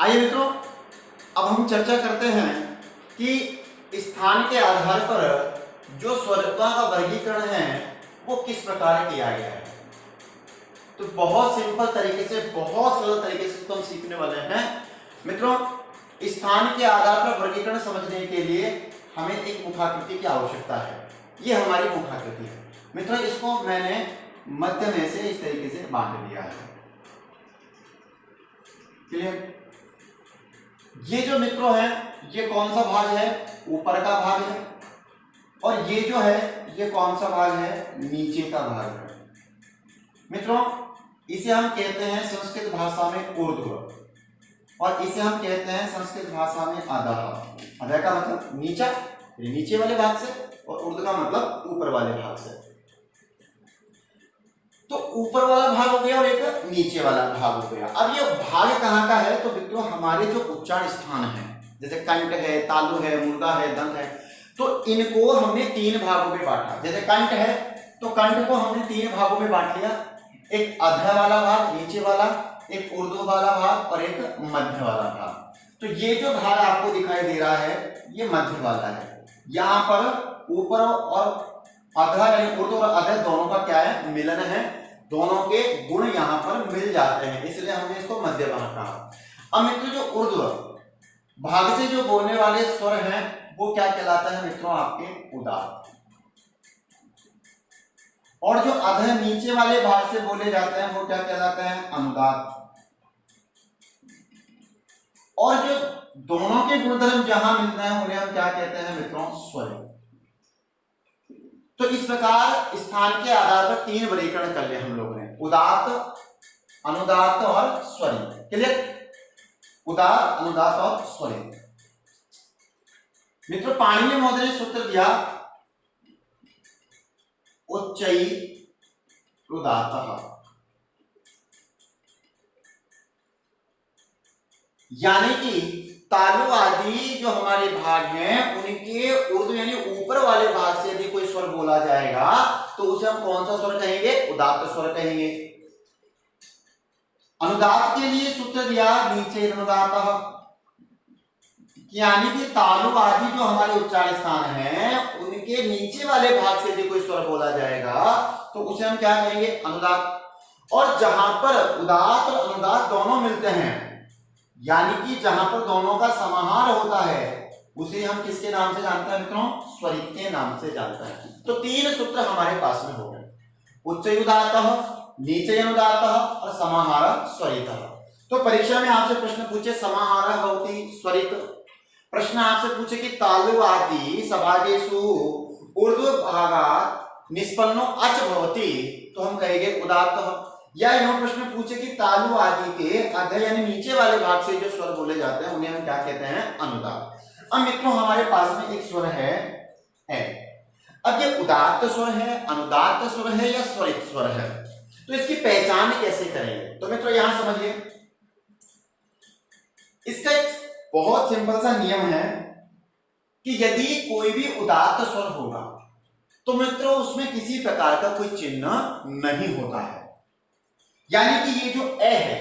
आइए मित्रों, अब हम चर्चा करते हैं कि स्थान के आधार पर जो स्वरता का वर्गीकरण है वो किस प्रकार किया गया है। तो बहुत सिंपल तरीके से, बहुत सरल तरीके से तो हम सीखने वाले हैं मित्रों। स्थान के आधार पर वर्गीकरण समझने के लिए हमें एक मुखाकृति की आवश्यकता है। ये हमारी मुखाकृति है मित्रों। इसको मैंने मध्य में से इस तरीके से बांट दिया है। क्लियर? ये जो मित्रों है, ये कौन सा भाग है? ऊपर का भाग है। और ये जो है, ये कौन सा भाग है? नीचे का भाग है मित्रों। इसे हम कहते हैं संस्कृत भाषा में ऊर्ध्व, और इसे हम कहते हैं संस्कृत भाषा में अधः। अधः का मतलब नीचा, नीचे वाले भाग से, और ऊर्ध्व का मतलब ऊपर वाले भाग से। तो ऊपर वाला भाग हो गया और एक नीचे वाला भाग हो गया। अब ये भाग कहाँ का है? तो मित्रों हमारे जो उच्चारण स्थान है, जैसे कंठ है, तालु है, मुर्गा है, दंत है, तो इनको हमने तीन भागों में बांटा। जैसे कंठ है तो कंठ को हमने तीन भागों में बांट लिया, एक अधः वाला भाग नीचे वाला, एक ऊर्ध्व वाला भाग और एक मध्य वाला भाग। तो ये जो भाग आपको दिखाई दे रहा है ये मध्य वाला है। यहाँ पर ऊपर और अधः यानी ऊर्ध्व और अधः दोनों का क्या है? मिलन है। दोनों के गुण यहाँ पर मिल जाते हैं, इसलिए हमने इसको मध्य भाग कहा। अब मित्रों जो ऊर्ध्व भाग से जो बोलने वाले स्वर हैं वो क्या कहलाता है मित्रों? आपके उदात्त। और जो अधः नीचे वाले भाग से बोले जाते हैं वो क्या कहलाते हैं? अनुदात्त। और जो दोनों के गुणधर्म जहां मिलते हैं उन्हें हम क्या कहते हैं मित्रों? स्वर। तो इस प्रकार स्थान के आधार पर तीन वर्गीकरण कर लिए हम लोगों ने, उदात्त, अनुदात्त और स्वरित। क्लियर? उदात्त, अनुदात्त और स्वरित। मित्रों पाणिनि महोदय ने सूत्र दिया उच्चई उदात्तः, यानी कि तालु आदि जो हमारे भाग हैं उनके ऊर्ध्व यानी ऊपर वाले भाग से यदि कोई स्वर बोला जाएगा तो उसे हम कौन सा स्वर कहेंगे? उदात्त स्वर कहेंगे। अनुदात्त के लिए सूत्र दिया नीचे अनुदात्तः, यानी कि तालु आदि जो हमारे उच्चारण स्थान हैं उनके नीचे वाले भाग से यदि कोई स्वर बोला जाएगा तो उसे हम क्या कहेंगे? अनुदात्त। और जहां पर उदात्त और अनुदात्त दोनों मिलते हैं, यानी कि जहां पर दोनों का समाहार होता है उसे हम किसके नाम से जानते हैं मित्रों? स्वरित के नाम से जानते हैं। तो तीन सूत्र हमारे पास में हो गए, उच्चैरुदात्तः, नीचैरुदात्तः और समाहार स्वरितः। तो परीक्षा में आपसे प्रश्न पूछे समाहार भवति स्वरित, प्रश्न आपसे पूछे कि तालु आदि सभागेषु ऊर्ध्व भागात् निष्पन्नो अच भवति, तो हम कहेंगे उदात्तः। या यह प्रश्न पूछे कि तालु आदि के अधः यानी नीचे वाले भाग से जो स्वर बोले जाते हैं उन्हें हम क्या कहते हैं? अनुदात्त। अब मित्रों हमारे पास में एक स्वर है ए। अब ये उदात्त स्वर है, अनुदात्त स्वर है या स्वरित स्वर है, तो इसकी पहचान कैसे करेंगे? तो मित्रों यहां समझिए, इसका एक बहुत सिंपल सा नियम है कि यदि कोई भी उदात्त स्वर होगा तो मित्रों उसमें किसी प्रकार का कोई चिन्ह नहीं होता है। यानी कि ये जो ए है,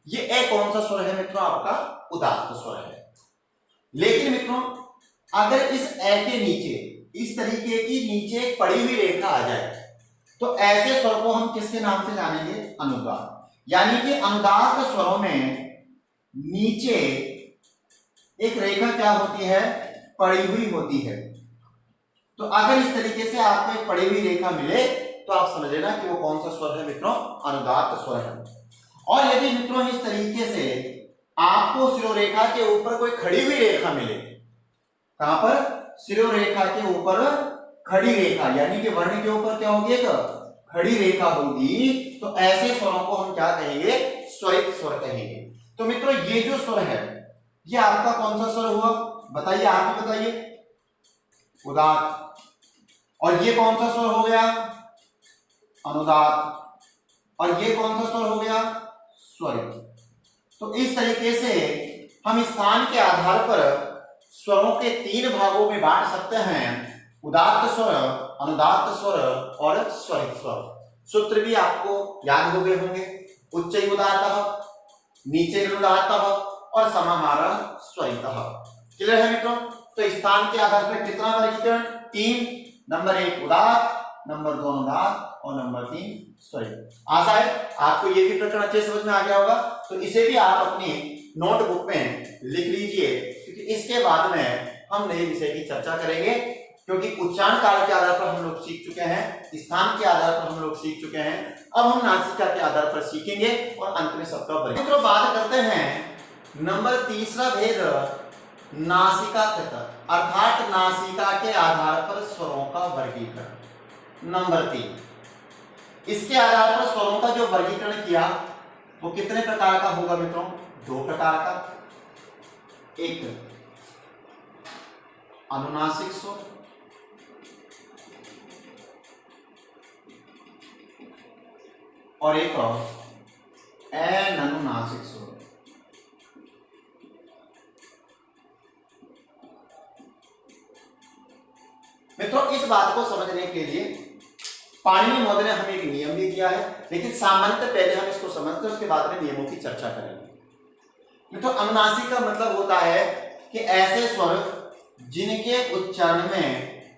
ये ए कौन सा स्वर है मित्रों? आपका उदात्त स्वर है। लेकिन मित्रों अगर इस ए के नीचे इस तरीके की नीचे एक पड़ी हुई रेखा आ जाए तो ऐसे स्वर को हम किसके नाम से जानेंगे? अनुदात्त। यानी कि अनुदात्त स्वरों में नीचे एक रेखा क्या होती है? पड़ी हुई होती है। तो अगर इस तरीके से आपको एक पड़ी हुई रेखा मिले तो आप समझ लेना कि वो कौन सा स्वर है मित्रों? अनुदात्त स्वर है। और यदि मित्रों इस तरीके से आपको शिरोरेखा के ऊपर कोई खड़ी हुई रेखा मिले, कहां पर? शिरोरेखा के ऊपर खड़ी रेखा, यानी कि वर्ण के ऊपर क्या होगी? एक खड़ी रेखा होगी, तो ऐसे स्वरों को हम क्या कहेंगे? स्वरित स्वर कहेंगे। तो मित्रों ये जो स्वर है ये आपका कौन सा स्वर हुआ? बताइए, आप ही बताइए। उदात्त। और ये कौन सा स्वर हो गया? अनुदात्त। और ये कौन सा स्वर हो गया? स्वरित। तो इस तरीके से हम स्थान के आधार पर स्वरों के तीन भागों में बांट सकते हैं, उदात्त स्वर, अनुदात्त स्वर और स्वरित स्वर। सूत्र भी आपको याद हो गए होंगे, उच्चैरुदात्तः, नीचैरुदात्तः और समाहार स्वरितः। क्लियर है मित्रों? तो स्थान के आधार पर कितना वर्गीकरण? 3। नंबर 1 उदात्त, नंबर 2 अनुदात्त और नंबर 3 स्वरित। आशा है आपको ये भी प्रकरण अच्छे समझ में आ गया होगा। तो इसे भी आप अपनी नोटबुक में लिख लीजिए, क्योंकि इसके बाद में हम नए विषय की चर्चा करेंगे। क्योंकि उच्चारण काल के आधार पर हम लोग सीख चुके हैं, स्थान के आधार पर हम लोग सीख चुके हैं, अब हम नासिका के आधार पर सीखेंगे और अंत में सबका वर्ग। मित्रों बात करते हैं नंबर तीसरा भेद नासिका कृत, अर्थात नासिका के आधार पर स्वरों का वर्गीकरण। नंबर 3, इसके आधार पर स्वरों का जो वर्गीकरण किया वो कितने प्रकार का होगा मित्रों? 2 प्रकार का। एक अनुनासिक स्वर और एक अननुनासिक स्वर। मित्रों इस बात को समझने के लिए पाणिनि महोदय ने हमें एक नियम भी दिया है, लेकिन सामान्यतः पहले हम इसको समझते हैं, उसके बाद में नियमों की चर्चा करेंगे। मित्रों अनुनासिक का मतलब होता है कि ऐसे स्वर जिनके उच्चारण में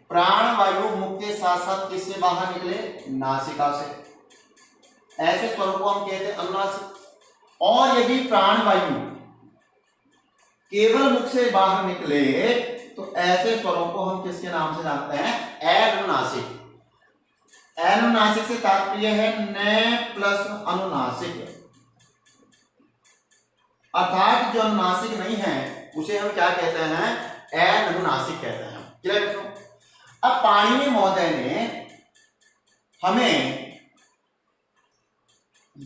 प्राण वायु मुख के साथ साथ किससे बाहर निकले? नासिका से। ऐसे स्वरों को हम कहते हैं अनुनासिक। और यदि प्राण वायु केवल मुख से बाहर निकले तो ऐसे स्वरों को हम किसके नाम से जानते हैं? अनुनासिक। अनुनासिक से तात्पर्य है न प्लस अनुनासिक, अर्थात जो अनुनासिक नहीं है उसे हम क्या कहते हैं? अनुनासिक कहते हैं। क्लियर मित्रों? अब पाणिनि महोदय ने हमें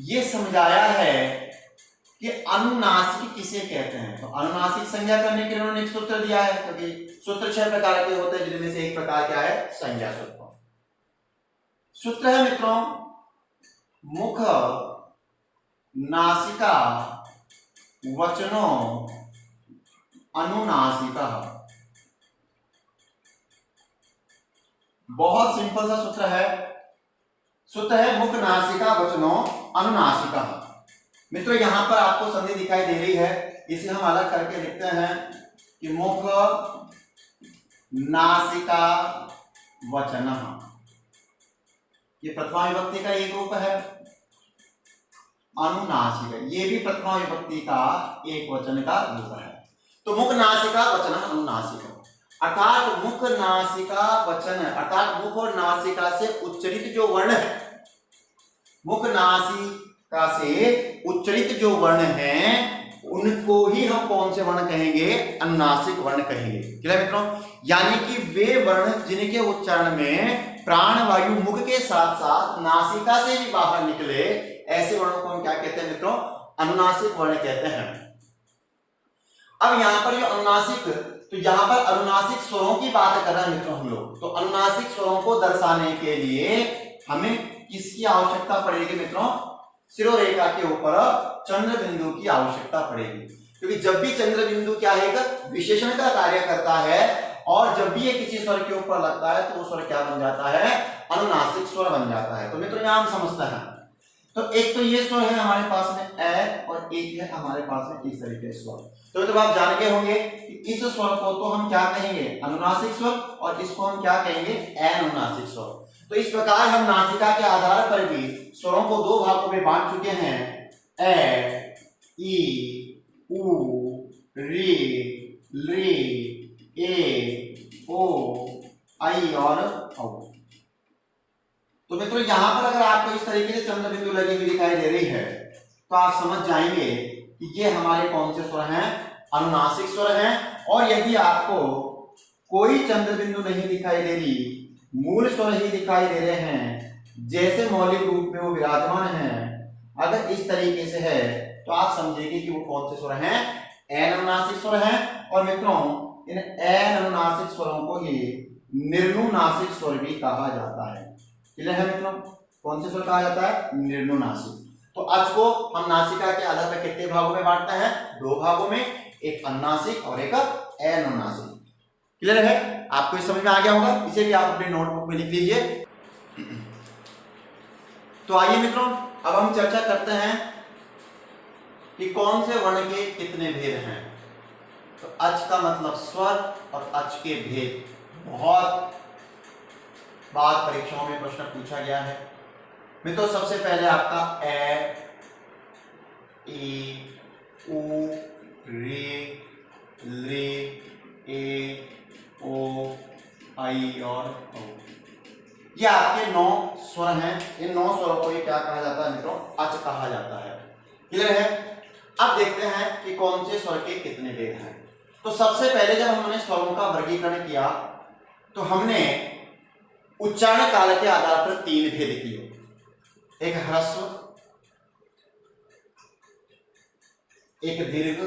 ये समझाया है कि अनुनासिक किसे कहते हैं। तो अनुनासिक संज्ञा करने के लिए उन्होंने एक सूत्र दिया है, क्योंकि सूत्र 6 प्रकार के होते हैं, जिनमें से एक प्रकार क्या है? संज्ञा सूत्र। सूत्र है मित्रों मुख नासिका वचनो अनुनासिका। बहुत सिंपल सा सूत्र है। सूत्र है मुख नासिका वचनो अनुनासिका। मित्रों यहां पर आपको संधि दिखाई दे रही है, इसे हम अलग करके लिखते हैं कि मुख नासिका वचनः। ये प्रथमा विभक्ति का एक रूप है। अनुनासिका ये भी प्रथमा विभक्ति का एक वचन का रूप है। तो मुख नासिका वचनः अनुनासिका, अर्थात मुख नासिका वचन, अर्थात मुख और नासिका से उच्चरित जो वर्ण है, मुख नासिका से उच्चरित जो वर्ण हैं उनको ही हम कौन से वर्ण कहेंगे? अनुनासिक वर्ण कहेंगे। क्लियर मित्रों? यानी कि वे वर्ण जिनके उच्चारण में प्राण वायु मुख के साथ साथ नासिका से भी बाहर निकले, ऐसे वर्णों को हम क्या कहते हैं मित्रों? अनुनासिक वर्ण कहते हैं। अब यहां पर जो अनुनासिक, तो यहां पर अनुनासिक स्वरों की बात कर रहे हैं मित्रों हम लोग। तो अनुनासिक स्वरों को दर्शाने के लिए हमें किसकी आवश्यकता पड़ेगी मित्रों? शिरोरेखा के ऊपर चंद्र बिंदु की आवश्यकता पड़ेगी, क्योंकि जब भी चंद्र बिंदु क्या है? विशेषण का कार्य करता है, और जब भी ये किसी स्वर के ऊपर लगता है तो वो स्वर क्या बन जाता है? अनुनासिक स्वर बन जाता है। तो मित्रों यहां हम समझते हैं, तो एक तो ये स्वर है हमारे पास में ए, और एक है हमारे पास में इस तरीके स्वर। तो जब आप जान गए होंगे कि इस स्वर को तो हम क्या कहेंगे? अनुनासिक स्वर, और इसको हम क्या कहेंगे? अनुनासिक स्वर। तो इस प्रकार हम नासिका के आधार पर भी स्वरों को 2 भागों में बांट चुके हैं, ए, ई, उ, री, ली, ए, ओ, आई और औ। तो मित्रों यहां पर अगर आपको इस तरीके से चंद्र बिंदु लगी हुई दिखाई दे रही है तो आप समझ जाएंगे कि ये हमारे कौन से स्वर हैं? अनुनासिक स्वर हैं। और यदि आपको कोई चंद्र बिंदु नहीं दिखाई दे रही, मूल स्वर ही दिखाई दे रहे हैं, जैसे मौलिक रूप में वो विराजमान हैं, अगर इस तरीके से है तो आप समझेंगे कि वो कौन से स्वर हैं? अनुनासिक स्वर हैं। और मित्रों इन अनुनासिक स्वरों को ही निर्नुनासिक स्वर भी कहा जाता है। क्लियर है मित्रों? कौन से स्वर कहा जाता है? निर्नुनासिक। तो आज को हम नासिका के आधार पर कितने भागों में बांटते हैं? 2 भागों में, एक अनुनासिक और एक अनुनासिक। क्लियर है? आपको ये समझ में आ गया होगा। इसे भी आप अपने नोटबुक में लिख लीजिए। तो आइए मित्रों अब हम चर्चा करते हैं कि कौन से वर्ण के कितने भेद हैं। तो अच का मतलब स्वर और अच के भेद। बहुत बार परीक्षाओं में प्रश्न पूछा गया है मित्रों। सबसे पहले आपका ए, ई, उ, रे, ले, ए, ओ, आई और औ। ये आपके 9 स्वर हैं। इन 9 स्वरों को ये क्या कहा जाता है मित्रों? अच कहा जाता है। क्लियर है? अब देखते हैं कि कौन से स्वर के कितने भेद हैं। तो सबसे पहले जब हमने स्वरों का वर्गीकरण किया तो हमने उच्चारण काल के आधार पर 3 भेद किए। एक ह्रस्व, एक दीर्घ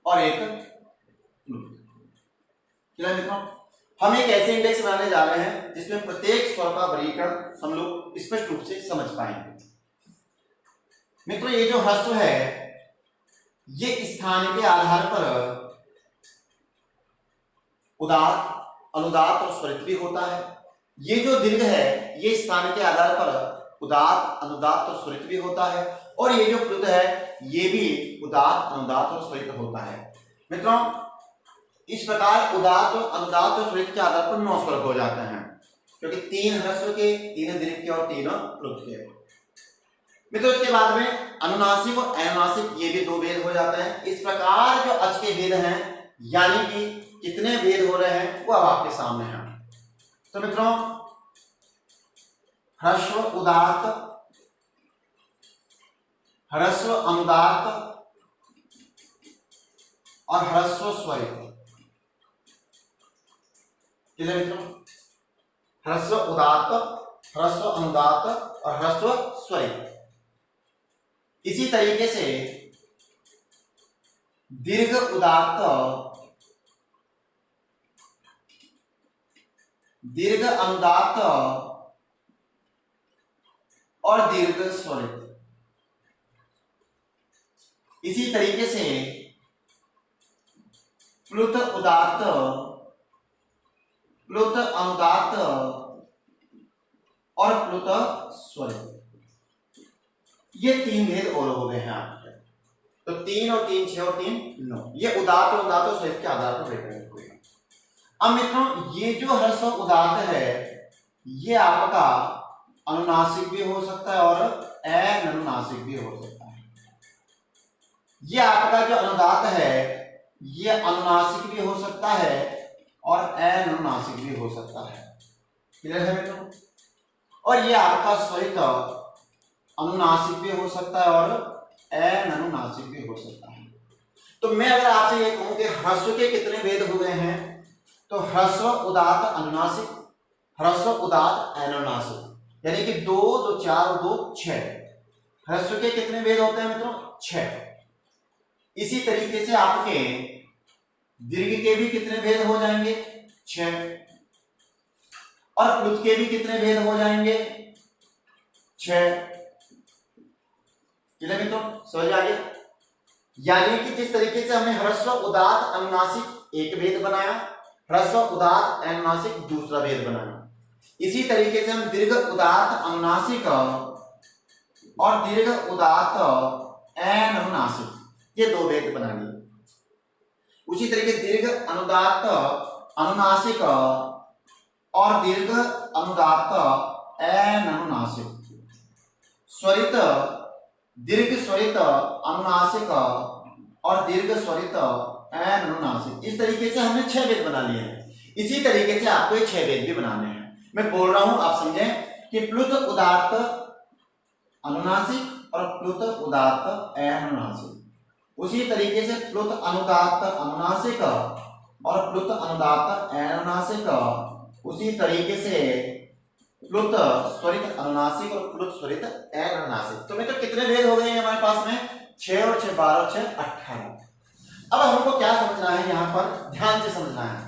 और एक प्लुत। क्लियर मित्रों? हम एक ऐसे इंडेक्स बनाने जा रहे हैं जिसमें प्रत्येक स्वर का वर्गीकरण हम लोग स्पष्ट रूप से समझ पाएंगे। मित्रों ये जो ह्रस्व है ये स्थान के आधार पर उदात्त, अनुदात्त और स्वरित भी होता है। ये जो दीर्घ है ये स्थान के आधार पर उदात्त, अनुदात्त और स्वरित भी होता है। और ये जो प्लुत है ये भी उदात्त, अनुदात्त और स्वरित होता है। मित्रों इस प्रकार उदात्त, अनुदात्त और स्वरित के आधार पर 9 स्वर हो जाते हैं, क्योंकि 3 ह्रस्व के, 3 दीर्घ के और 3 प्लुत के। मित्रों इसके बाद में अनुनासिक और अनुनासिक ये भी 2 भेद हो जाते हैं। इस प्रकार जो अच के भेद हैं यानी कि कितने भेद हो रहे हैं वो अब आपके सामने हैं। तो मित्रों ह्रस्व उदात्त, ह्रस्व अनुदात्त और ह्रस्व स्वरित। क्लियर मित्रों? ह्रस्व उदात्त, ह्रस्व अनुदात्त और ह्रस्व स्वरित। इसी तरीके से दीर्घ उदात्त, दीर्घ अनुदात्त और दीर्घ स्वरित। इसी तरीके से प्लुत उदात्त, प्लुत अनुदात्त और प्लुत स्वरित। ये 3 भेद और हो गए हैं आपके। तो 3 और 3 6 और 3 9 ये उदात्त, अनुदात्त और स्वरित के आधार पर बैठे हुए हैं। अब मित्रों ये जो ह्रस्व उदात्त है ये आपका अनुनासिक भी हो सकता है और अनुनासिक भी हो सकता है। ये आपका जो अनुदात्त है ये अनुनासिक भी हो सकता है और अनुनासिक भी हो सकता है। क्लियर है मित्रों? और ये आपका स्वरित अनुनासिक भी हो सकता है और अनुनासिक भी हो सकता है। तो मैं अगर आपसे ये कहूं कि ह्रस्व के कितने भेद हो गए हैं तो ह्रस्व उदात्त अनुनासिक, ह्रस्व उदात्त अनुनासिक, यानी कि 2 2 4 और 2 6। ह्रस्व के कितने भेद होते हैं मित्रों? 6। इसी तरीके से आपके दीर्घ के भी कितने भेद हो जाएंगे? 6। और प्लुत के भी कितने भेद हो जाएंगे? 6। क्लियर मित्रों? समझ आ गया? यानी कि जिस तरीके से हमने ह्रस्व उदात्त अनुनासिक एक भेद बनाया, ह्रस्व उदात्त अनुनासिक दूसरा भेद बनाया, इसी तरीके से हम दीर्घ उदात्त अनुनासिक और दीर्घ उदात्त अनुनासिक ये 2 भेद बना लिए। उसी तरीके दीर्घ अनुदात्त अनुनासिक और दीर्घ अनुदात्त अनुनासिक, स्वरित, दीर्घ स्वरित अनुनासिक और दीर्घ स्वरित अनुनासिक। इस तरीके से हमने 6 भेद बना लिए हैं। इसी तरीके से आपको ये 6 भेद भी बनाने हैं। मैं बोल रहा हूं आप समझें कि प्लुत उदात्त अनुनासिक और प्लुत उदात्त अनुनासिक। उसी तरीके से प्लुत अनुदात्त अनुनासिक और प्लुत अनुदात्त अनुनासिक। उसी तरीके से प्लुत स्वरित अनुनासिक और प्लुत स्वरित अनुनासिक। तो मित्रों कितने भेद हो गए हैं हमारे पास में? 6 और 6 12 और 6 18। अब हमको क्या समझना है, यहां पर ध्यान से समझना है।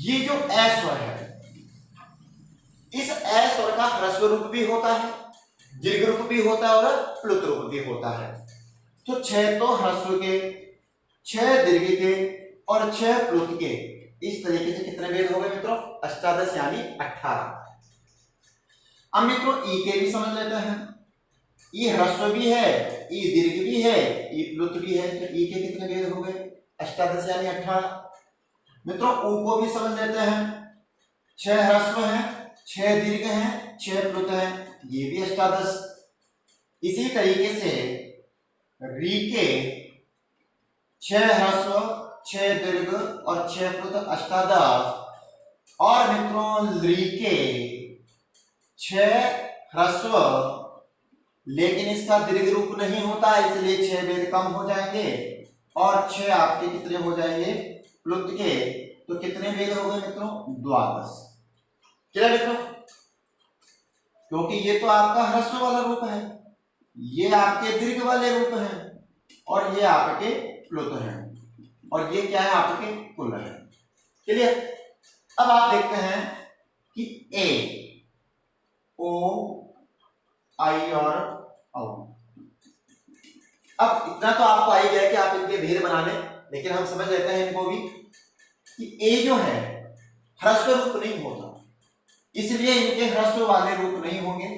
ये जो ए स्वर है इस ए स्वर का ह्रस्व रूप भी होता है, दीर्घ रूप भी होता है और प्लुत रूप भी होता है। तो 6 तो ह्रस्व के, 6 दीर्घ के और 6 प्लुत के। इस तरीके से कितने भेद हो गए मित्रों? अष्टादश यानी 18। अब मित्रों ई के भी समझ लेते हैं। ई ह्रस्व भी है, ई दीर्घ भी है, ई प्लुत भी है, तो ई के कितने भेद हो गए? अष्टादश यानी 18। मित्रों ऊ को भी समझ लेते हैं, 6 ह्रस्व है, 6 दीर्घ है, 6 प्लुत है, ये भी अष्टादश। इसी तरीके से री के 6 ह्रस्व, 6 दीर्घ और 6 प्लुत अष्टादश। और मित्रों ली के 6 ह्रस्व लेकिन इसका दीर्घ रूप नहीं होता, इसलिए 6 भेद कम हो जाएंगे और 6 आपके कितने हो जाएंगे प्लुत के, तो कितने भेद हो गए मित्रों? 12। क्लियर मित्रों? क्योंकि ये तो आपका ह्रस्व वाला रूप है, ये आपके दीर्घ वाले रूप हैं और ये आपके प्लुत हैं और ये क्या है? आपके कुल है। क्लियर? अब आप देखते हैं कि ए, ओ, आई और औ। अब इतना तो आपको आ ही गया कि आप इनके भेद बना लें, लेकिन हम समझ लेते हैं इनको भी कि ए जो है ह्रस्व रूप नहीं होता, इसलिए इनके ह्रस्व वाले रूप नहीं होंगे,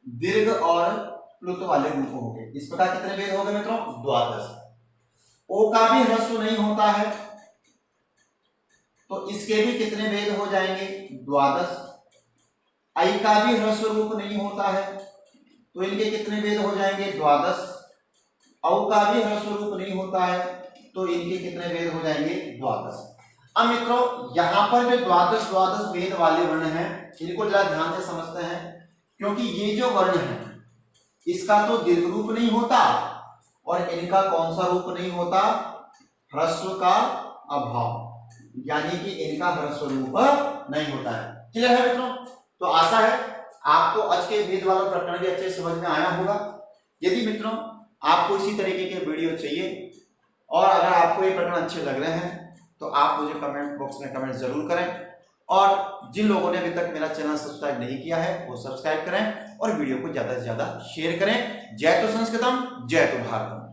दीर्घ और प्लुत वाले रूप होंगे। इस प्रकार कितने भेद हो गए मित्रों? 12। ओ का भी ह्रस्व नहीं होता है, तो इसके भी कितने भेद हो जाएंगे? 12। आई का भी ह्रस्व रूप नहीं होता है, तो इनके कितने भेद हो जाएंगे? 12। औ का भी ह्रस्व रूप नहीं होता है, तो इनके कितने भेद हो जाएंगे? 12। अब मित्रों यहां पर जो 12 भेद वाले वर्ण हैं, इनको जरा ध्यान से समझते हैं, क्योंकि ये जो वर्ण है इसका तो दीर्घ रूप नहीं होता और इनका कौन सा रूप नहीं होता? ह्रस्व का अभाव, यानी कि इनका ह्रस्व रूप नहीं होता है। क्लियर है मित्रों? तो आशा है आपको आज के भेद वाला प्रकरण भी अच्छे समझ में आया होगा। यदि मित्रों आपको इसी तरीके के वीडियो चाहिए और अगर आपको ये प्रकरण अच्छे लग रहे हैं तो आप मुझे कमेंट बॉक्स में कमेंट जरूर करें, और जिन लोगों ने अभी तक मेरा चैनल सब्सक्राइब नहीं किया है वो सब्सक्राइब करें और वीडियो को ज्यादा से ज्यादा शेयर करें। जय तो संस्कृतम, जय तो भारतम।